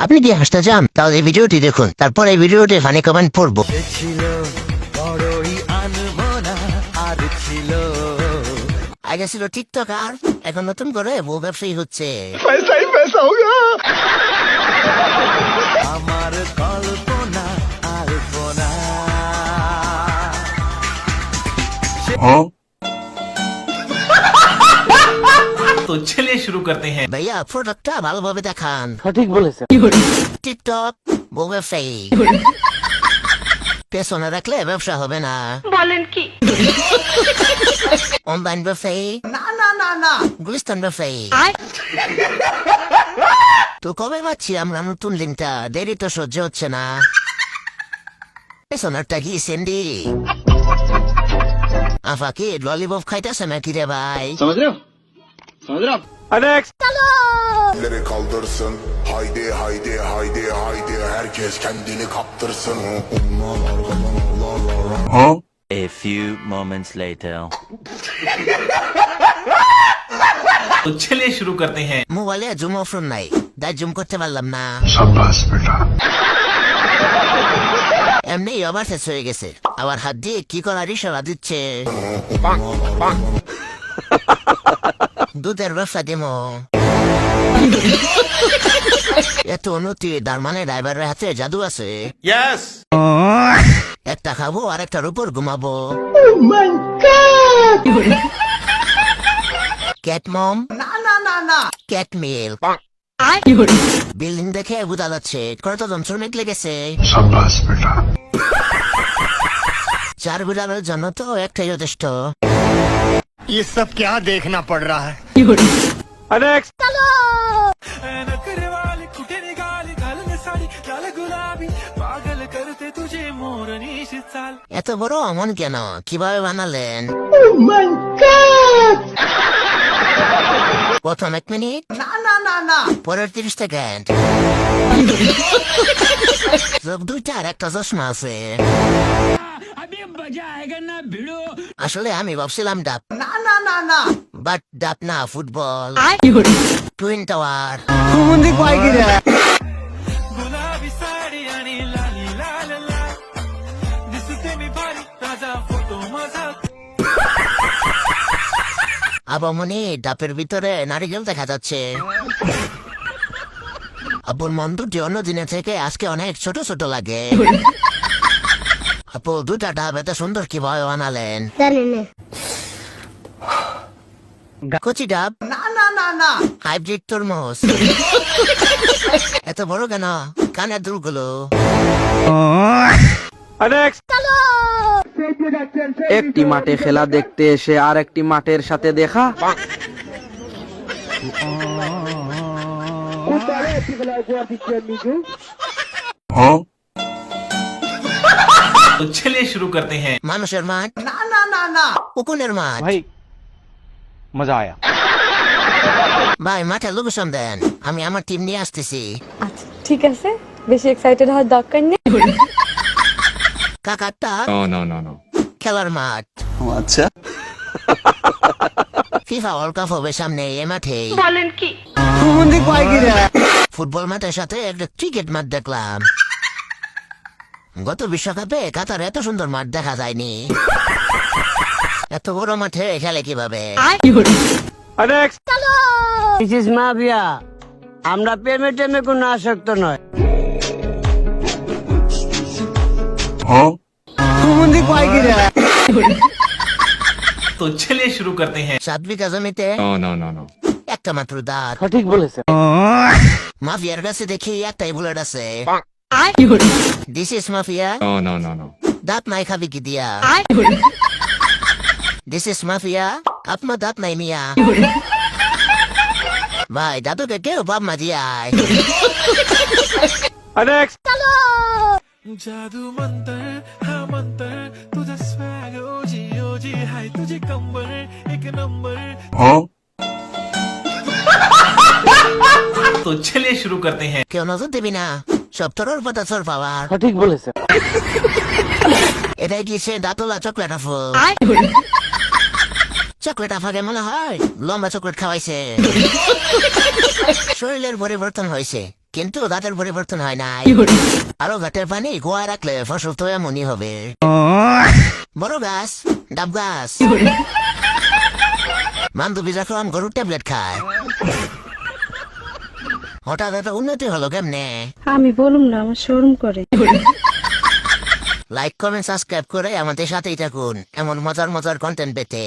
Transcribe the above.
আপনি কি হাসতে চান তাহলে এই ভিডিওটি দেখুন, তারপর এই ভিডিওটি ফানি কমেন্ট পড়বো। আগে ছিল টিকটক, আর এখন নতুন করে বউ ব্যবসায়ী হচ্ছে। আমার কল্পনা আলপনা। तो चलिए शुरू करते हैं। ভাইয়া প্রোডাক্টটা ভালোভাবে দেখান। সঠিক বলেছে। টিকটক বউ ব্যবসায়ী পেছনে রাখলে ব্যবসা হবে না। বলেন কি? অনলাইন ব্যবসায়ী না গুলিস্তান ব্যবসায়ী। তো কবে পাচ্ছি আমরা নতুন লিঙ্কটা? দেরি তো সহ্য হচ্ছে না। পেছনেরটা কি সেন্ডি আফা কি ললিপপ খাইতেছে নাকি রে ভাই? Elleri kaldırsın. Haydi haydi haydi haydi. Herkes kendini kaptırsın. A few moments later. तो चलिए शुरू करते हैं। মোবাইলে জুম অপশন নাই, তাই জুম করতে পারলাম না। এমনি আবার শেষ হয়ে গেছে, আবার হাত দিয়ে কি করার ইশারা দিচ্ছে। দুধের ব্যবসা দিমো। এত উন্নতি, তার মানে ড্রাইভারের হাতে জাদু আছে। একটা খাবো আর একটার উপর ঘুমাবো। ক্যাট মম না ক্যাট মিল। বিল্ডিং দেখে বোঝা যাচ্ছে কতজন শ্রমিক লেগেছে। চার বিড়ালের জন্য তো একটাই যথেষ্ট। ये सब क्या देखना पड़ रहा है? এত বড় অমন কেন? কিভাবে বানালেন? প্রথম 1 মিনিট না পরের 30 সেকেন্ড। চোখ দুইটা আর একটা চশমা আছে। আসলে আমি ভাবছিলাম ডাব না বাট ডাব না, ফুটবল। Twin tower. আবামনি ডাবের ভিতরে নারিকেল দেখা যাচ্ছে। আব্বুর মন দুটি অন্য দিনের থেকে আজকে অনেক ছোট ছোট লাগে। আপু দুটা ডাব এত সুন্দর কিভাবে বানালেন? কচি ডাব না হাইব্রিড তরমুজ। এত বড় কেন? কানের দুলগুলো। একটি মাঠে খেলা দেখতে এসে আর একটি মাঠের সাথে দেখা। तो चलिए शुरू करते हैं। মানুষের মাঠ না উকুনের মাঠ। ভাই মজা আয়া। ভাই মাঠে লোকেশন দেন, আমি আমার টিম নিয়ে আসতেছি। আচ্ছা ঠিক আছে, বেশি এক্সাইটেড হওয়ার দরকার নেই। কাকারটা খেলার মাঠ। अच्छा ফিফা ওয়ার্ল্ড কাপ হবে সামনে, এ মাঠে। বলেন কি? ফুটবল মাঠের সাথে একটা ক্রিকেট মাঠ দেখলাম। গত বিশ্বকাপে কাতার এত সুন্দর মাঠ দেখা যায়নি। এত বড় মাঠে খেলে কিভাবে? আমরা প্রেমে টেমে কোনো আসক্ত নয়। तो चलिए शुरू करते हैं। 7 বিঘা জমিতে একটা মাত্র দাঁত। সঠিক বলেছে। মাফিয়ার কাছে দেখি একটাই বুলেট আছে। This is mafia. দাঁত নাই খাবি কি দিয়া? This is mafia. আপনার দাঁত নাই মিয়া। ভাই দাদুকে কেউ বাপ মা দিয়ায়। जादू मंतर हाँ मंतर तुझा स्वैग ओजी हाय तुझे कंबर एक नंबर। तो चलिए शुरू करते हैं। কেউ নজর দিবি না, সব তোর পাতা চোর পাওয়ার। সঠিক বলেছে। এটাই দিয়েছে দাঁতলা চকলেট আফল। চকলেট আফাকে মনে হয় লম্বা চকলেট খাওয়াইছে। শরীরের পরিবর্তন হয়েছে, কিন্তু গাছের পরিবর্তন হয় নাই। আরো গাছের পানি গোয়া রাখলে ফসল তো এমনই হবে। বড় গাছ, ডাব গাছ। বান্ধবী যখন গরুর ট্যাবলেট খায়, হঠাৎ এত উন্নতি হলো কেমনে? আমি বলুম না, আমার শোরুম করে। লাইক কমেন্ট সাবস্ক্রাইব করে আমাদের সাথেই থাকুন এমন মজার মজার কন্টেন্ট পেতে।